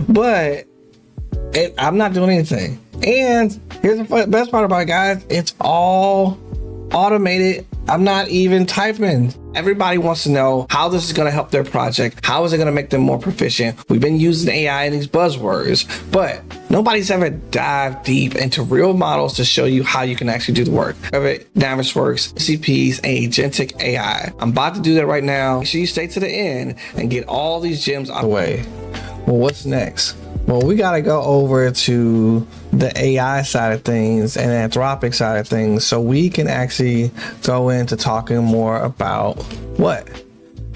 but I'm not doing anything. And here's the best part about it, guys. It's all automated. I'm not even typing. Everybody wants to know how this is going to help their project. How is it going to make them more proficient? We've been using AI and these buzzwords, but nobody's ever dived deep into real models to show you how you can actually do the work. Revit, Navisworks, MCPs, and agentic AI. I'm about to do that right now. Make sure you stay to the end and get all these gems out of the way. Well, what's next? Well, we got to go over to the AI side of things and Anthropic side of things so we can actually go into talking more about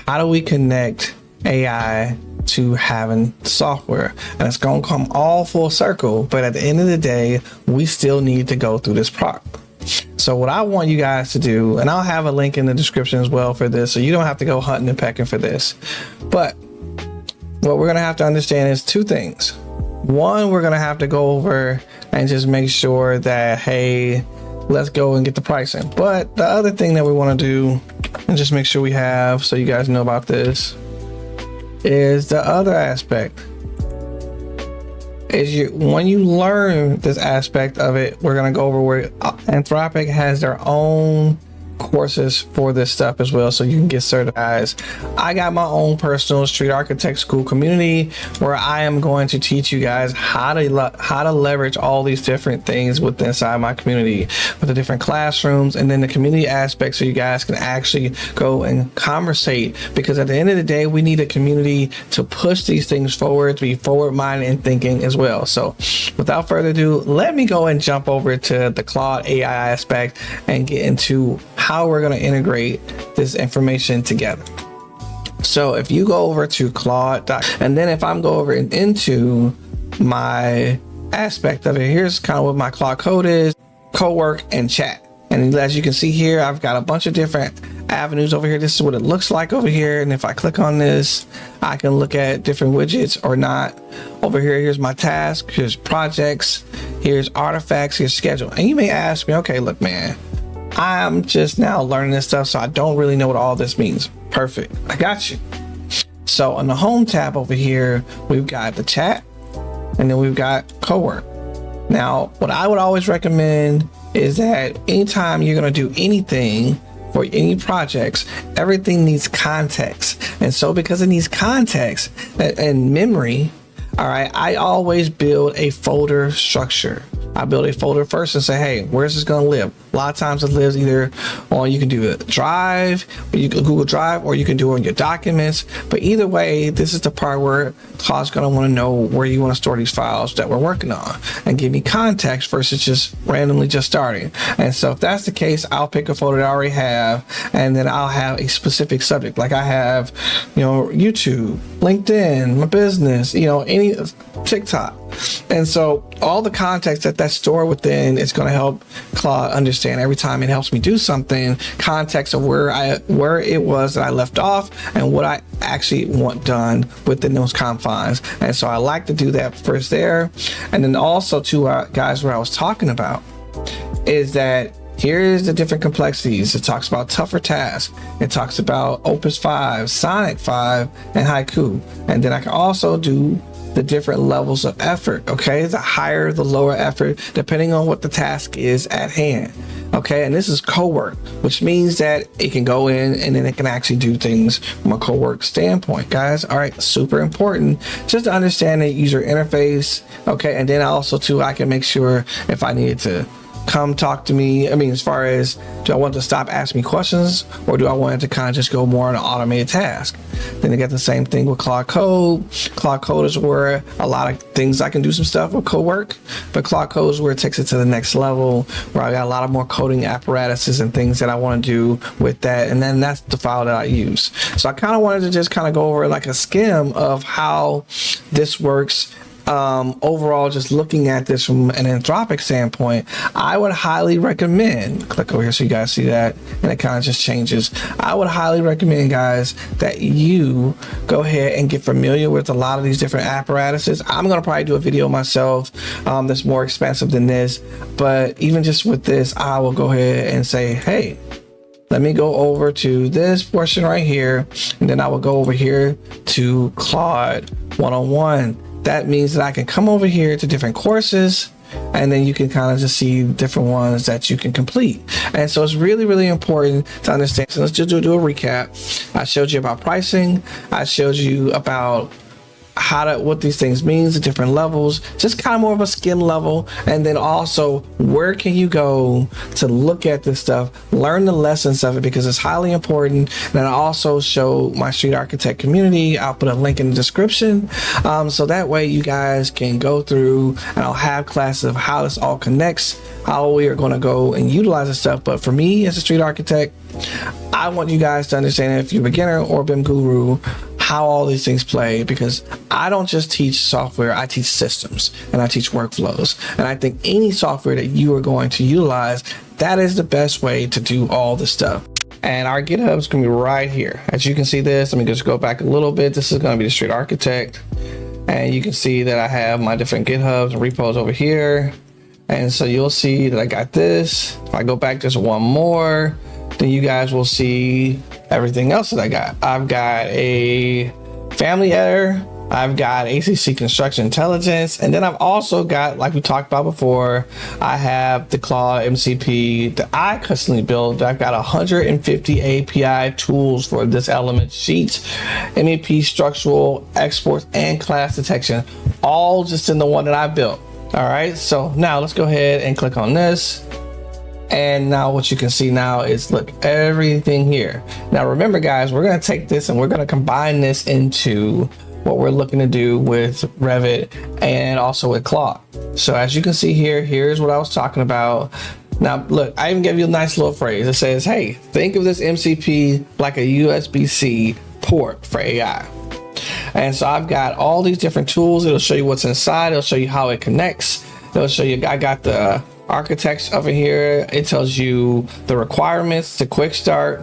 how do we connect AI to having software. And it's going to come all full circle, but at the end of the day, we still need to go through this process. So what I want you guys to do, and I'll have a link in the description as well for this, so you don't have to go hunting and pecking for this, but what we're going to have to understand is two things. One, we're going to have to go over and just make sure that, hey, let's go and get the pricing. But the other thing that we want to do and just make sure we have, so you guys know about this, is the other aspect. When you learn this aspect of it, we're going to go over where Anthropic has their own courses for this stuff as well, so you can get certified. I got my own personal Street Architect school community where I am going to teach you guys how to leverage all these different things within inside my community with the different classrooms and then the community aspects, so you guys can actually go and conversate, because at the end of the day we need a community to push these things forward, to be forward-minded and thinking as well. So without further ado, let me go and jump over to the Claude AI aspect and get into how we're going to integrate this information together. So if you go over to Claude, and then if I'm go over into my aspect of it, here's kind of what my Claude Code is: co-work and chat. And as you can see here, I've got a bunch of different avenues over here. This is what it looks like over here. And if I click on this, I can look at different widgets or not. Over here, here's my task, here's projects, here's artifacts, here's schedule. And you may ask me, okay, look, man, I'm just now learning this stuff, so I don't really know what all this means. Perfect, I got you. So on the home tab over here, we've got the chat, and then we've got co-work. Now, what I would always recommend is that anytime you're going to do anything for any projects, everything needs context. And so because it needs context and memory, all right, I always build a folder structure. I build a folder first and say, hey, where's this going to live? A lot of times it lives either on, you can do a drive, or you can Google Drive, or you can do it on your documents. But either way, this is the part where Claude's going to want to know where you want to store these files that we're working on and give me context versus just randomly just starting. And so if that's the case, I'll pick a folder that I already have, and then I'll have a specific subject. Like I have, YouTube, LinkedIn, my business, any TikTok. And so all the context that's stored within is going to help Claude understand every time it helps me do something, context of where it was that I left off and what I actually want done within those confines. And so I like to do that first there. And then also to guys, what I was talking about is that here's the different complexities. It talks about tougher tasks. It talks about Opus 5, Sonic 5, and Haiku. And then I can also do the different levels of effort. Okay, the higher, the lower effort, depending on what the task is at hand. Okay, and this is co-work, which means that it can go in and then it can actually do things from a co-work standpoint, guys. All right, super important just to understand the user interface. Okay, and then also too, I can make sure if I needed to come talk to me, as far as, do I want to stop asking me questions, or do I want it to kind of just go more on an automated task? Then they get the same thing with Claude Code. Claude Code is where a lot of things I can do some stuff with co-work, but Claude Code is where it takes it to the next level, where I got a lot of more coding apparatuses and things that I want to do with that, and then that's the file that I use. So I kind of wanted to just kind of go over like a skim of how this works. Overall, just looking at this from an Anthropic standpoint, I would highly recommend, click over here so you guys see that, and it kind of just changes. I would highly recommend, guys, that you go ahead and get familiar with a lot of these different apparatuses. I'm going to probably do a video myself that's more expensive than this, but even just with this, I will go ahead and say, hey, let me go over to this portion right here, and then I will go over here to Claude 101. That means that I can come over here to different courses, and then you can kind of just see different ones that you can complete. And so it's really, really important to understand. So let's just do a recap. I showed you about pricing. I showed you about what these things means, the different levels, just kind of more of a skin level. And then also, where can you go to look at this stuff, learn the lessons of it, because it's highly important. And I also show my Street Architect community. I'll put a link in the description, so that way you guys can go through, and I'll have classes of how this all connects, how we are going to go and utilize this stuff. But for me as a Street Architect, I want you guys to understand, if you're a beginner or BIM guru, how all these things play, because I don't just teach software, I teach systems and I teach workflows. And I think any software that you are going to utilize, that is the best way to do all this stuff. And our GitHub is going to be right here. As you can see this, let me just go back a little bit. This is going to be the Street Architect. And you can see that I have my different GitHubs and repos over here. And so you'll see that I got this. If I go back just one more, then you guys will see everything else that I got. I've got a family editor, I've got ACC construction intelligence, and then I've also got, like we talked about before, I have the Claude MCP that I customly built. I've got 150 API tools for this element sheets, MEP structural exports, and class detection, all just in the one that I built. All right, so now let's go ahead and click on this. And now what you can see now is, look, everything here. Now remember guys, we're going to take this and we're going to combine this into what we're looking to do with Revit and also with Claude. So as you can see here, here's what I was talking about. Now look, I even gave you a nice little phrase that says, hey, think of this MCP like a USB-C port for AI. And so I've got all these different tools. It'll show you what's inside. It'll show you how it connects. It'll show you, I got the architects over here. It tells you the requirements, the quick start,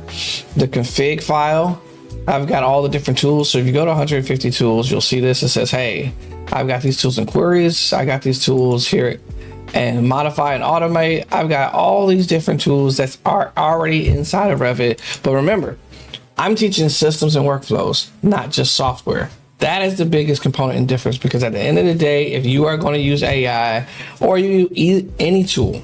the config file. I've got all the different tools. So if you go to 150 tools, you'll see this. It says, hey, I've got these tools and queries. I got these tools here and modify and automate. I've got all these different tools that are already inside of Revit. But remember, I'm teaching systems and workflows, not just software. That is the biggest component and difference, because at the end of the day, if you are going to use AI or you use any tool,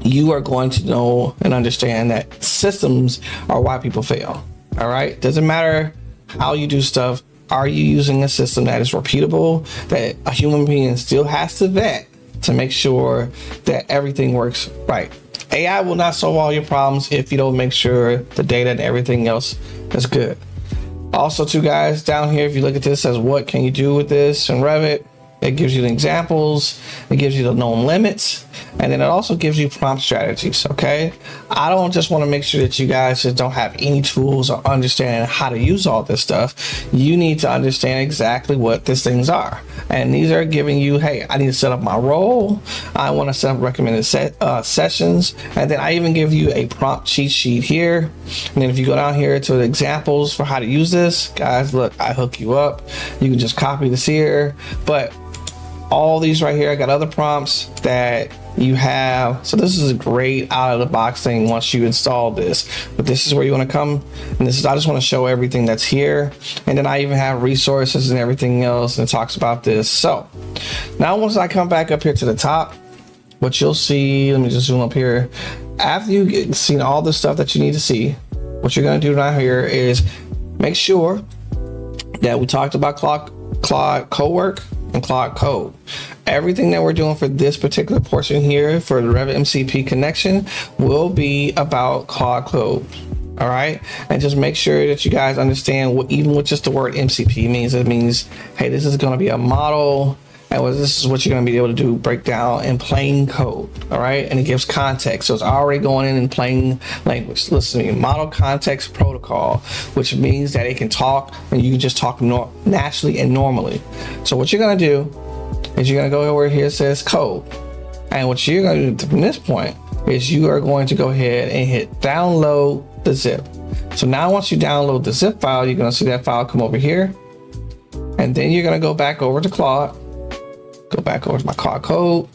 you are going to know and understand that systems are why people fail. All right. Doesn't matter how you do stuff. Are you using a system that is repeatable, that a human being still has to vet to make sure that everything works right? AI will not solve all your problems if you don't make sure the data and everything else is good. Also, too, guys, down here, if you look at this, says what can you do with this in Revit? It gives you the examples, it gives you the known limits, and then it also gives you prompt strategies. Okay, I don't just want to make sure that you guys just don't have any tools or understand how to use all this stuff. You need to understand exactly what these things are, and these are giving you, hey, I need to set up my role, I want to set up recommended sessions, and then I even give you a prompt cheat sheet here. And then if you go down here to the examples for how to use this, guys, look, I hook you up. You can just copy this here, but all these right here, I got other prompts that you have. So this is a great out of the box thing once you install this. But this is where you want to come, and this is, I just want to show everything that's here. And then I even have resources and everything else, and it talks about this. So now once I come back up here to the top, what you'll see, let me just zoom up here. After you've seen all the stuff that you need to see, what you're going to do right here is make sure that we talked about Claude Code and Claude Code. Everything that we're doing for this particular portion here for the Revit MCP connection will be about Claude Code. All right, and just make sure that you guys understand what even what just the word MCP means. It means, hey, this is going to be a model, and this is what you're going to be able to do, break down in plain code. All right, and it gives context, so it's already going in plain language. Listen to me, model context protocol, which means that it can talk and you can just talk naturally and normally. So what you're going to do is you're going to go over here, it says code, and what you're going to do from this point is you are going to go ahead and hit download the zip. So now once you download the zip file, you're going to see that file come over here, and then you're going to go back over to Claude, go back over to my Claude Code.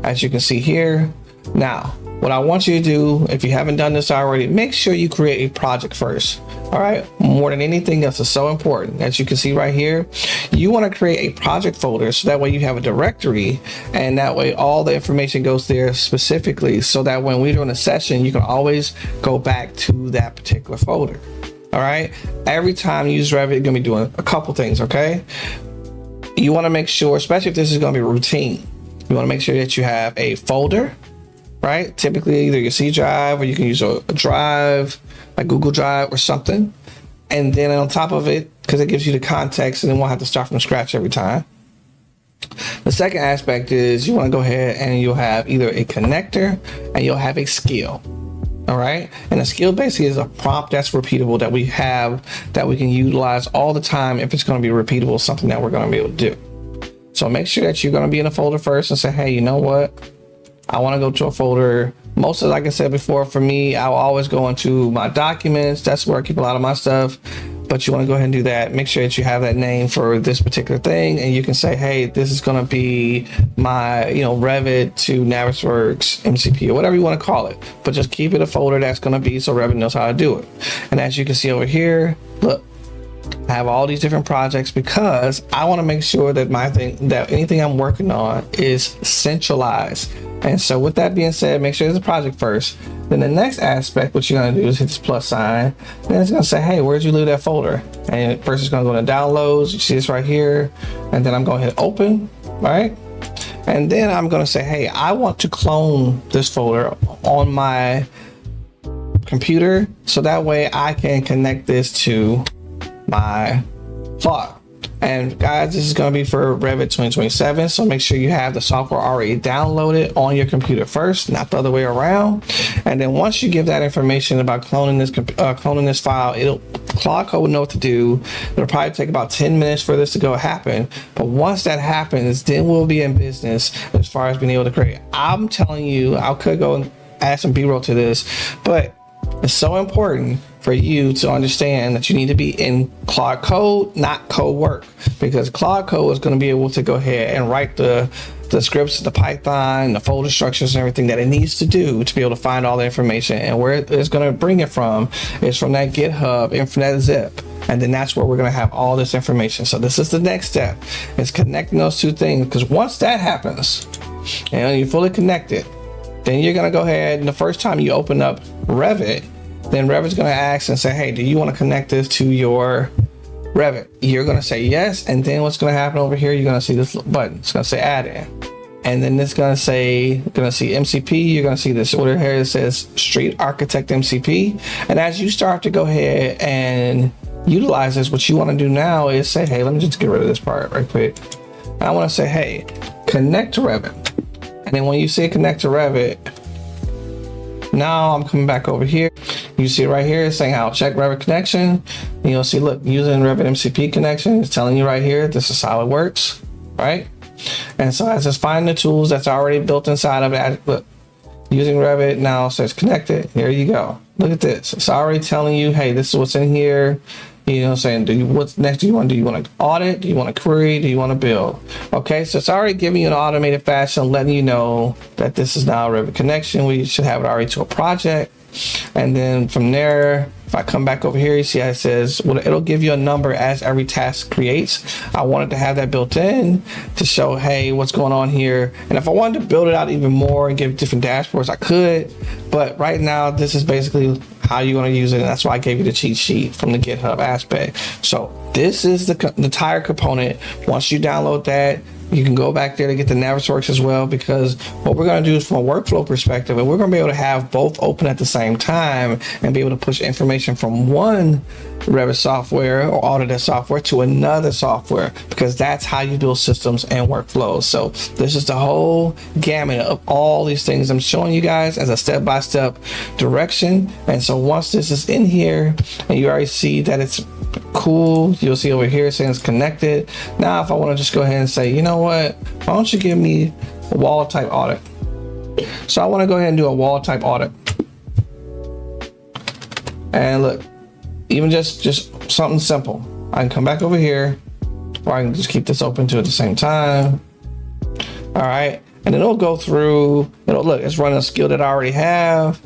As you can see here, Now, what I want you to do, if you haven't done this already, make sure you create a project first. All right, more than anything else is so important. As you can see right here, you want to create a project folder so that way you have a directory, and that way all the information goes there specifically, so that when we're doing a session, you can always go back to that particular folder. All right, every time you use Revit, you're gonna be doing a couple things. Okay, you want to make sure, especially if this is going to be routine, you want to make sure that you have a folder, right? Typically either your C drive, or you can use a drive like Google Drive or something. And then on top of it, because it gives you the context and then won't have to start from scratch every time. The second aspect is you want to go ahead and you'll have either a connector and you'll have a skill. All right. And a skill basically is a prompt that's repeatable that we have, that we can utilize all the time if it's going to be repeatable, something that we're going to be able to do. So make sure that you're going to be in a folder first and say, hey, you know what? I want to go to a folder. Most of, like I said before, for me, I'll always go into my documents. That's where I keep a lot of my stuff. But you want to go ahead and do that. Make sure that you have that name for this particular thing, and you can say, hey, this is going to be my, Revit to Navisworks MCP, or whatever you want to call it. But just keep it a folder that's going to be so Revit knows how to do it. And as you can see over here, look, I have all these different projects because I want to make sure that that anything I'm working on is centralized. And so with that being said, make sure it's a project first. Then the next aspect, what you're going to do is hit this plus sign. Then it's going to say, hey, where'd you leave that folder? And first it's going to go to downloads. You see this right here. And then I'm going to hit open, right? And then I'm going to say, hey, I want to clone this folder on my computer, so that way I can connect this to my Claude. And guys, this is going to be for Revit 2027, so make sure you have the software already downloaded on your computer first, not the other way around. And then once you give that information about cloning this file, Claude Code will know what to do. It'll probably take about 10 minutes for this to go happen, but once that happens, then we'll be in business as far as being able to create. I'm telling you, I could go and add some B-roll to this, but it's so important for you to understand that you need to be in Claude Code, not code work, because Claude Code is going to be able to go ahead and write the scripts, the Python, the folder structures, and everything that it needs to do to be able to find all the information. And where it's going to bring it from is from that GitHub and from that zip. And then that's where we're going to have all this information. So this is the next step, is connecting those two things, because once that happens and you're fully connected, then you're going to go ahead, and the first time you open up Revit, then Revit's going to ask and say, hey, do you want to connect this to your Revit? You're going to say yes. And then what's going to happen over here, you're going to see this button. It's going to say add in. And then it's going to see MCP. You're going to see this order here that says Street Architect MCP. And as you start to go ahead and utilize this, what you want to do now is say, hey, let me just get rid of this part right quick. And I want to say, hey, connect to Revit. And then when you say connect to Revit, now I'm coming back over here. You see right here, it's saying I'll check Revit connection. And you'll see, look, using Revit MCP connection, it's telling you right here, this is how it works, right? And so as it's finding the tools that's already built inside of it, look, using Revit now says connected. Here you go. Look at this. It's already telling you, hey, this is what's in here. You know what I'm saying? What's next? Do you want to audit? Do you want to query? Do you want to build? Okay, so it's already giving you an automated fashion, letting you know that this is now a Revit connection. We should have it already to a project. And then from there, if I come back over here, you see how it says, well, it'll give you a number as every task creates. I wanted to have that built in to show, hey, what's going on here. And if I wanted to build it out even more and give different dashboards, I could. But right now, this is basically how you're going to use it. And that's why I gave you the cheat sheet from the GitHub aspect. So this is the entire component. Once you download that, you can go back there to get the Navisworks as well, because what we're going to do is from a workflow perspective, and we're going to be able to have both open at the same time and be able to push information from one Revit software or Autodesk software to another software, because that's how you build systems and workflows. So this is the whole gamut of all these things I'm showing you guys as a step-by-step direction. And so once this is in here and you already see that it's cool, you'll see over here saying it's connected. Now if I want to just go ahead and say, you know what, why don't you give me a wall type audit? So I want to go ahead and do a wall type audit. And look, even just something simple, I can come back over here, or I can just keep this open too at the same time. All right, and it'll go through, look, it's running a skill that I already have.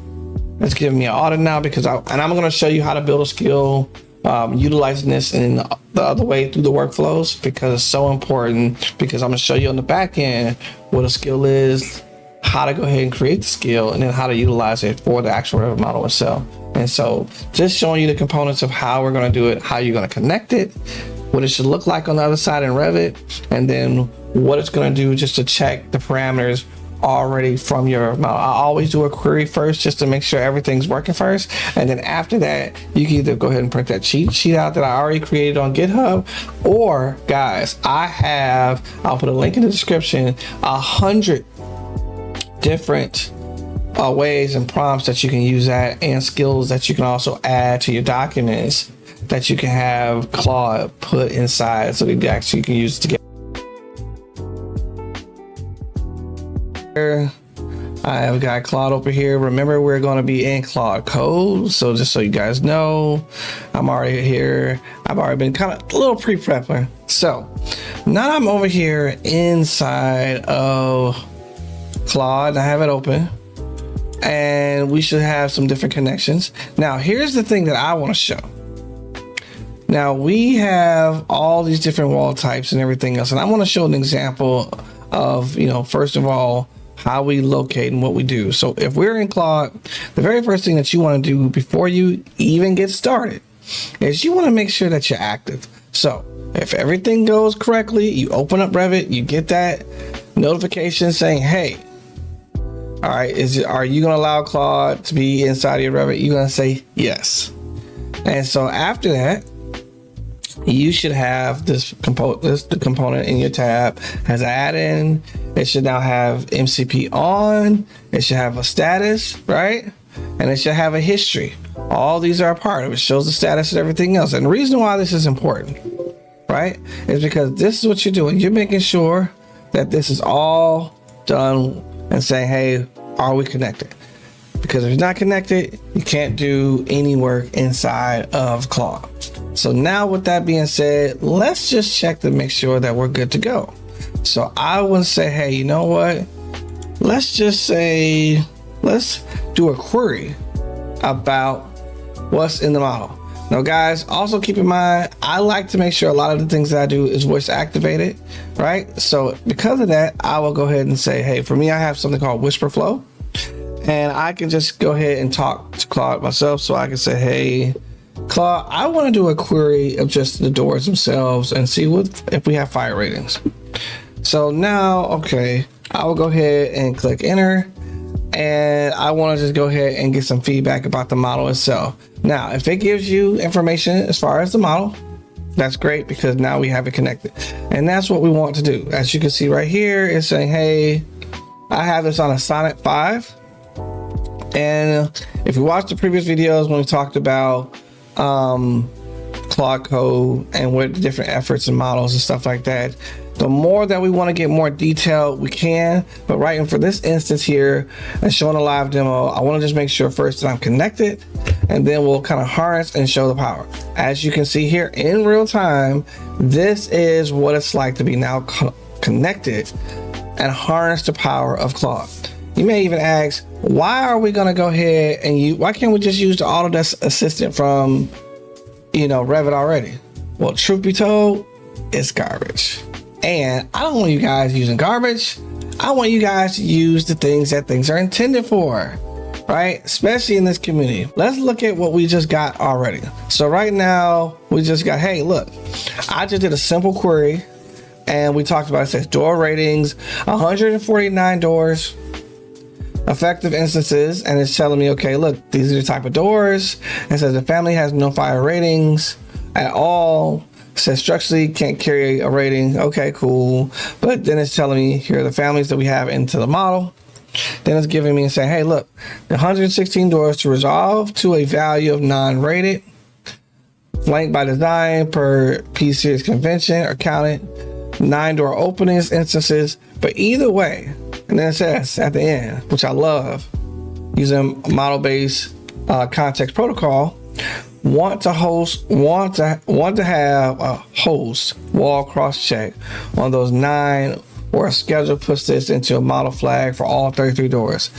It's giving me an audit now because I'm going to show you how to build a skill utilizing this in the other way through the workflows, because it's so important, because I'm going to show you on the back end what a skill is, how to go ahead and create the skill, and then how to utilize it for the actual Revit model itself. And so just showing you the components of how we're going to do it, how you're going to connect it, what it should look like on the other side in Revit, and then what it's going to do just to check the parameters already from your model. I always do a query first just to make sure everything's working first, and then after that you can either go ahead and print that cheat sheet out that I already created on GitHub, or guys, I'll put a link in the description, 100 different ways and prompts that you can use that, and skills that you can also add to your documents that you can have Claude put inside so that actually you can use it together. I've got Claude over here. Remember, we're going to be in Claude Code, so just so you guys know, I'm already here. I've already been kind of a little pre-prepping. So now I'm over here inside of Claude. I have it open, and we should have some different connections. Now here's the thing that I want to show. Now we have all these different wall types and everything else, and I want to show an example of, first of all, how we locate and what we do. So if we're in Claude, the very first thing that you want to do before you even get started is you want to make sure that you're active. So if everything goes correctly, you open up Revit, you get that notification saying, hey, all right, are you going to allow Claude to be inside of your Revit? You're going to say yes. And so after that, you should have the component in your tab has add-in. It should now have MCP on. It should have a status, right? And it should have a history. All these are a part of it. It shows the status and everything else. And the reason why this is important, right, is because this is what you're doing. You're making sure that this is all done and saying, hey, are we connected? Because if you're not connected, you can't do any work inside of Claude. So now with that being said, let's just check to make sure that we're good to go. So I would say, hey, you know what? Let's just say, let's do a query about what's in the model. Now guys, also keep in mind, I like to make sure a lot of the things that I do is voice activated, right? So because of that, I will go ahead and say, hey, for me, I have something called Whisper Flow, and I can just go ahead and talk to Claude myself. So I can say, hey, Claude, I want to do a query of just the doors themselves and see if we have fire ratings. So now, okay, I will go ahead and click enter, and I want to just go ahead and get some feedback about the model itself. Now, if it gives you information as far as the model, that's great, because now we have it connected, and that's what we want to do. As you can see right here, it's saying, hey, I have this on a Sonnet 5. And if you watch the previous videos when we talked about Claude Code and what the different efforts and models and stuff like that, the more that we want to get more detailed, we can. But right, and for this instance here and showing a live demo, I want to just make sure first that I'm connected, and then we'll kind of harness and show the power. As you can see here in real time, this is what it's like to be now connected and harness the power of Claude. You may even ask, why are we going to go ahead and why can't we just use the Autodesk Assistant from, Revit already? Well, truth be told, it's garbage. And I don't want you guys using garbage. I want you guys to use the things that things are intended for, right? Especially in this community. Let's look at what we just got already. So right now we just got, hey, look, I just did a simple query, and we talked about, it says door ratings, 149 doors, effective instances, and it's telling me, okay, look, these are the type of doors. It says the family has no fire ratings at all. It says structurally can't carry a rating. Okay, cool. But then it's telling me here are the families that we have into the model. Then it's giving me and saying, hey, look, the 116 doors to resolve to a value of non-rated, flanked by design per P series convention or counted 9 door openings instances. But either way, and then it says at the end, which I love, using model-based context protocol, want to have a host wall cross check on those 9 or a schedule puts this into a model flag for all 33 doors.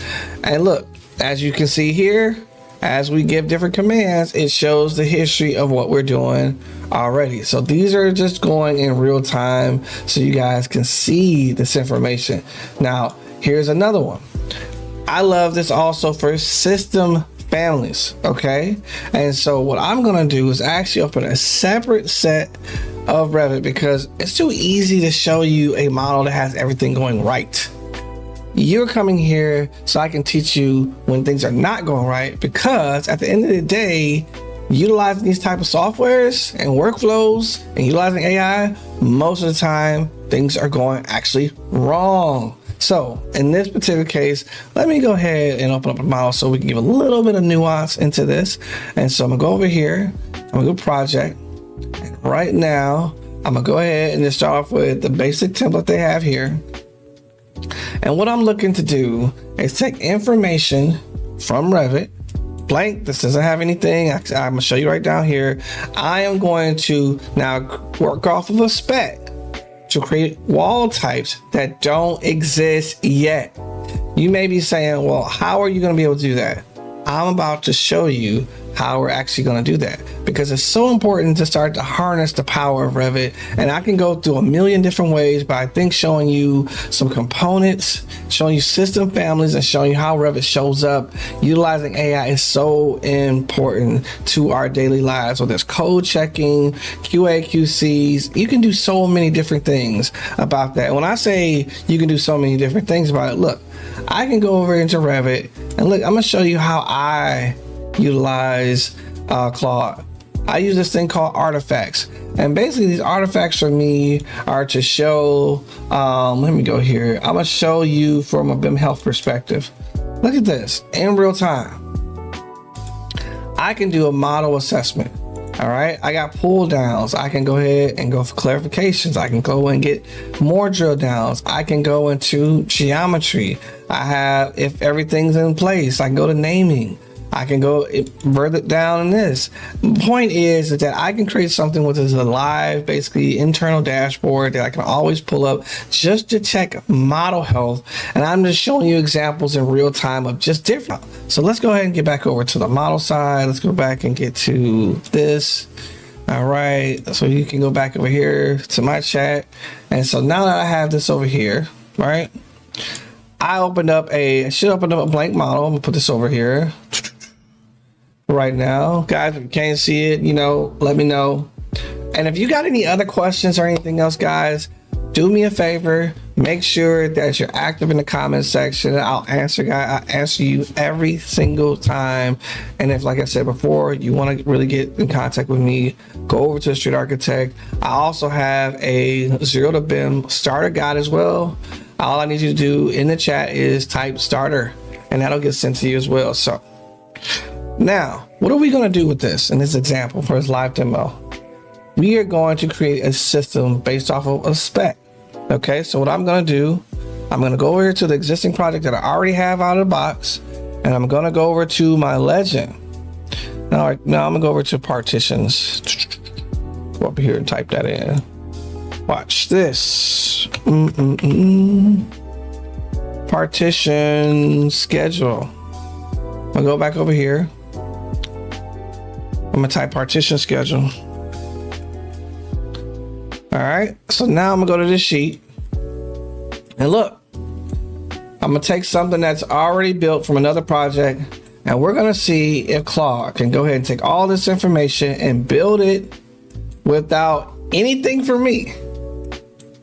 And look, as you can see here, as we give different commands, it shows the history of what we're doing already. So these are just going in real time so you guys can see this information. Now, here's another one. I love this also for system families, okay? And so what I'm gonna do is actually open a separate set of Revit because it's too easy to show you a model that has everything going right. You're coming here so I can teach you when things are not going right, because at the end of the day, utilizing these type of softwares and workflows and utilizing AI, most of the time things are going actually wrong. So in this particular case, let me go ahead and open up a model so we can give a little bit of nuance into this. And so I'm gonna go over here, I'm gonna go project, and right now I'm gonna go ahead and just start off with the basic template they have here. And what I'm looking to do is take information from Revit, blank, this doesn't have anything. I'm gonna show you right down here. I am going to now work off of a spec to create wall types that don't exist yet. You may be saying, well, how are you gonna be able to do that? I'm about to show you how we're actually going to do that, because it's so important to start to harness the power of Revit. And I can go through a million different ways, but I think showing you some components, showing you system families, and showing you how Revit shows up utilizing AI is so important to our daily lives. So there's code checking, QA, QCs. You can do so many different things about that. When I say you can do so many different things about it, look, I can go over into Revit and look, I'm going to show you how I utilize Claude. I use this thing called artifacts, and basically these artifacts for me are to show let me go here. I'm gonna show you from a BIM health perspective. Look at this in real time. I can do a model assessment. All right, I got pull downs. I can go ahead and go for clarifications. I can go and get more drill downs. I can go into geometry. I have, if everything's in place, I can go to naming. I can go further down in this. The point is that I can create something which is a live, basically internal dashboard that I can always pull up just to check model health. And I'm just showing you examples in real time of just different. So let's go ahead and get back over to the model side. Let's go back and get to this. All right, so you can go back over here to my chat. And so now that I have this over here, right? I should open up a blank model. I'm gonna put this over here. Right now, guys, if you can't see it, let me know. And if you got any other questions or anything else, guys, do me a favor, make sure that you're active in the comment section. I'll answer you every single time. And if, like I said before, you want to really get in contact with me, go over to the Street Architect. I also have a Zero to BIM starter guide as well. All I need you to do in the chat is type starter, and that'll get sent to you as well. So now, what are we going to do with this in this example for this live demo? We are going to create a system based off of a spec. Okay, so what I'm going to do, I'm going to go over here to the existing project that I already have out of the box, and I'm going to go over to my legend. Now I'm going to go over to partitions. Go up here and type that in. Watch this. Partition schedule. I'm going to go back over here. I'm gonna type partition schedule. All right, so now I'm gonna go to this sheet and look, I'm gonna take something that's already built from another project, and we're gonna see if Claude can go ahead and take all this information and build it without anything from me.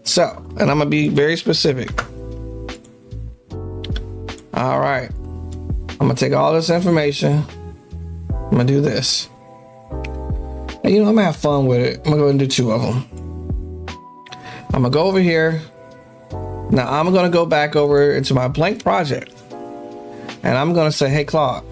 So, and I'm gonna be very specific. All right, I'm gonna take all this information, I'm gonna do this. And I'm gonna have fun with it. I'm gonna go ahead and do 2 of them. I'm gonna go over here. Now I'm gonna go back over into my blank project, and I'm gonna say, hey Claude,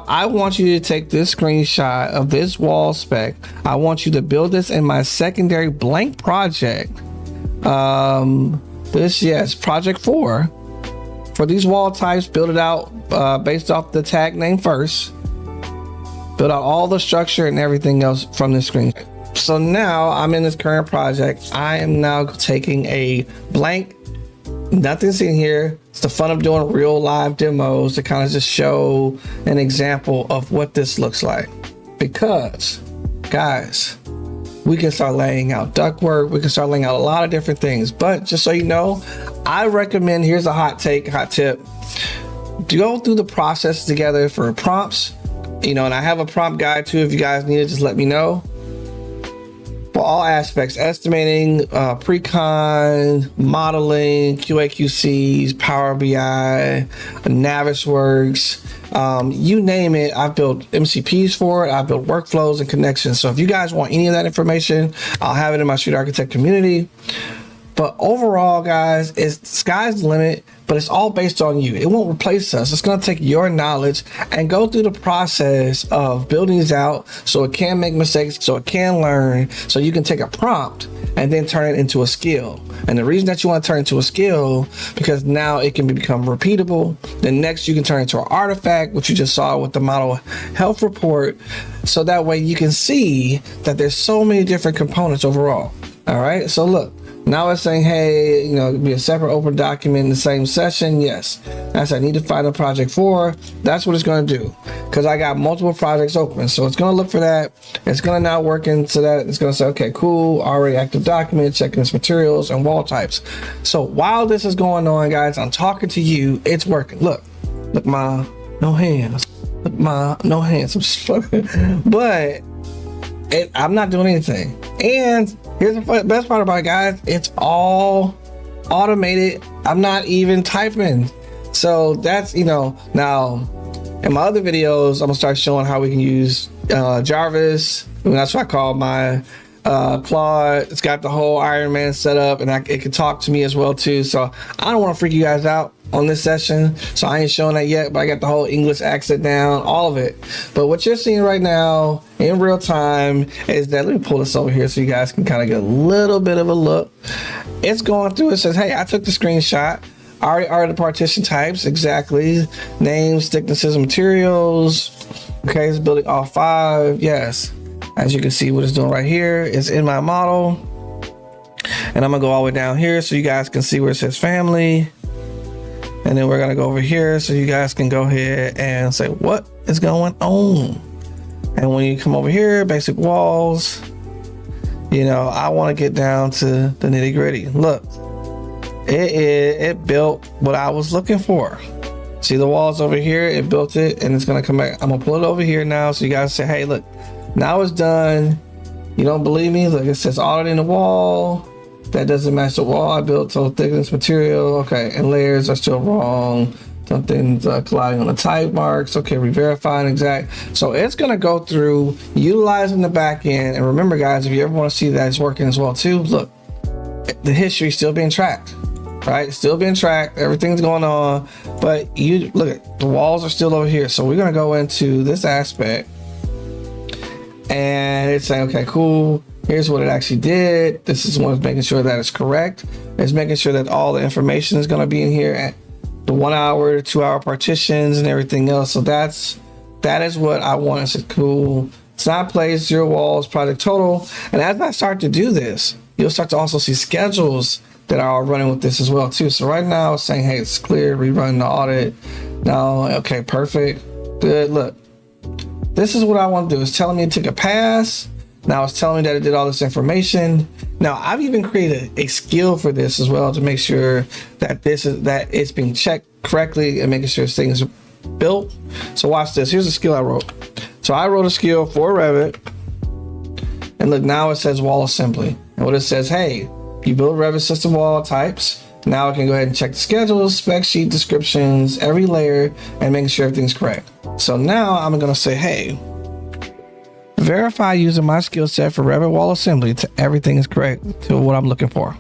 I want you to take this screenshot of this wall spec. I want you to build this in my secondary blank project. Project 4. For these wall types, build it out based off the tag name first. Build out all the structure and everything else from this screen. So now I'm in this current project. I am now taking a blank, nothing's in here. It's the fun of doing real live demos to kind of just show an example of what this looks like. Because, guys, we can start laying out ductwork. We can start laying out a lot of different things. But just so you know, I recommend, here's a hot tip, to go through the process together for prompts. And I have a prompt guide too. If you guys need it, just let me know. For all aspects, estimating, pre-con, modeling, QA/QCs, Power BI, Navisworks, you name it. I've built MCPs for it. I've built workflows and connections. So if you guys want any of that information, I'll have it in my Street Architect community. But overall, guys, sky's the limit, but it's all based on you. It won't replace us. It's going to take your knowledge and go through the process of building these out so it can make mistakes, so it can learn, so you can take a prompt and then turn it into a skill. And the reason that you want to turn it into a skill, because now it can become repeatable. Then next you can turn it into an artifact, which you just saw with the model health report. So that way you can see that there's so many different components overall. All right, so look. Now it's saying, hey, be a separate open document in the same session. Yes, that's I need to find a project for. That's what it's going to do, because I got multiple projects open. So it's going to look for that. It's going to now work into that. It's going to say, okay, cool, already active document, checking its materials and wall types. So while this is going on, guys, I'm talking to you. It's working. Look, my no hands. Look, my no hands. I'm just fucking, but I'm not doing anything. And here's the best part about it, guys. It's all automated. I'm not even typing. So that's, now in my other videos, I'm gonna start showing how we can use Jarvis. And that's what I call my Claude. It's got the whole Iron Man setup, and it can talk to me as well too. So I don't want to freak you guys out on this session, so I ain't showing that yet, but I got the whole English accent down, all of it. But what you're seeing right now in real time is that, let me pull this over here so you guys can kind of get a little bit of a look. It's going through. It says, hey, I took the screenshot. I already are the partition types, exactly. Names, thicknesses, and materials. Okay, it's building all 5. Yes, as you can see what it's doing right here. It's in my model. And I'm gonna go all the way down here so you guys can see where it says family. And then we're gonna go over here so you guys can go ahead and say what is going on. And when you come over here, basic walls, I want to get down to the nitty gritty. Look, it built what I was looking for. See the walls over here? It built it, and it's gonna come back. I'm gonna pull it over here now so you guys say, hey, look, now it's done. You don't believe me? Look, it says audit in the wall. That doesn't match the wall I built, so thickness material. Okay, and layers are still wrong. Something's colliding on the type marks. Okay, re-verifying exact. So it's gonna go through utilizing the back end. And remember, guys, if you ever want to see that it's working as well too, look, the history is still being tracked, right? It's still being tracked. Everything's going on, but you look at the walls are still over here. So we're gonna go into this aspect, and it's saying, okay, cool. Here's what it actually did. This is one making sure that it's correct. It's making sure that all the information is going to be in here at the 1 hour, 2 hour partitions and everything else. So that is what I want. It's cool. It's not place, 0 walls, project total. And as I start to do this, you'll start to also see schedules that are running with this as well too. So right now it's saying, hey, it's clear, rerun the audit. Now, okay, perfect, good. Look, this is what I want to do. It's telling me to take a pass. Now it's telling me that it did all this information. Now I've even created a skill for this as well to make sure that it's being checked correctly and making sure things are built. So watch this. Here's a skill I wrote. So I wrote a skill for Revit, and look, now it says wall assembly. And what it says, hey, you build Revit system wall types. Now I can go ahead and check the schedules, spec sheet descriptions, every layer, and making sure everything's correct. So now I'm gonna say, hey, verify using my skill set for Revit wall assembly to everything is correct to what I'm looking for.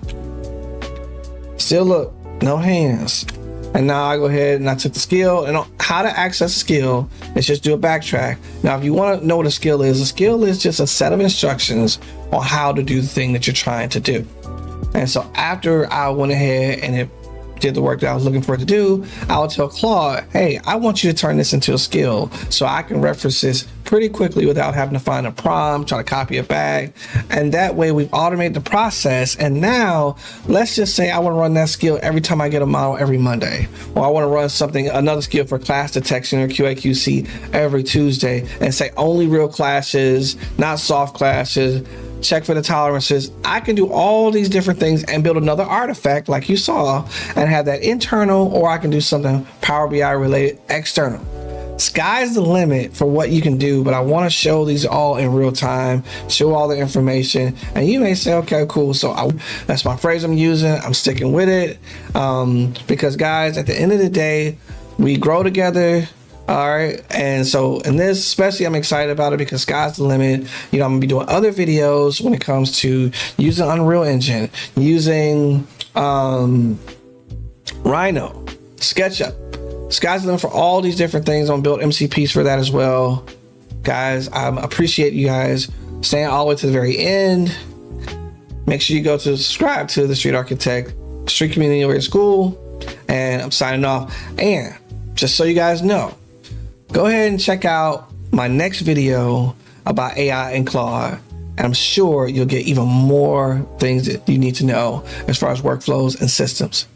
Still look, no hands. And now I go ahead and I took the skill, and how to access a skill is just do a backtrack. Now, if you want to know what a skill is just a set of instructions on how to do the thing that you're trying to do. And so after I went ahead and it did the work that I was looking for it to do, I would tell Claude, hey, I want you to turn this into a skill so I can reference this pretty quickly without having to find a prompt, try to copy it back. And that way we've automated the process. And now let's just say I want to run that skill every time I get a model every Monday, or I want to run another skill for class detection or QA/QC every Tuesday, and say only real classes, not soft classes, check for the tolerances. I can do all these different things and build another artifact like you saw and have that internal, or I can do something Power BI related external. Sky's the limit for what you can do, but I want to show these all in real time, show all the information, and you may say, okay, cool. So that's my phrase I'm using. I'm sticking with it because guys, at the end of the day, we grow together. All right. And so in this, especially, I'm excited about it because sky's the limit. I'm gonna be doing other videos when it comes to using Unreal Engine, using Rhino, SketchUp. Sky's the limit for all these different things. I'm gonna build MCPs for that as well. Guys, I appreciate you guys staying all the way to the very end. Make sure you go to subscribe to the Street Architect Street Community over at school. And I'm signing off. And just so you guys know, go ahead and check out my next video about AI and Claude. And I'm sure you'll get even more things that you need to know as far as workflows and systems.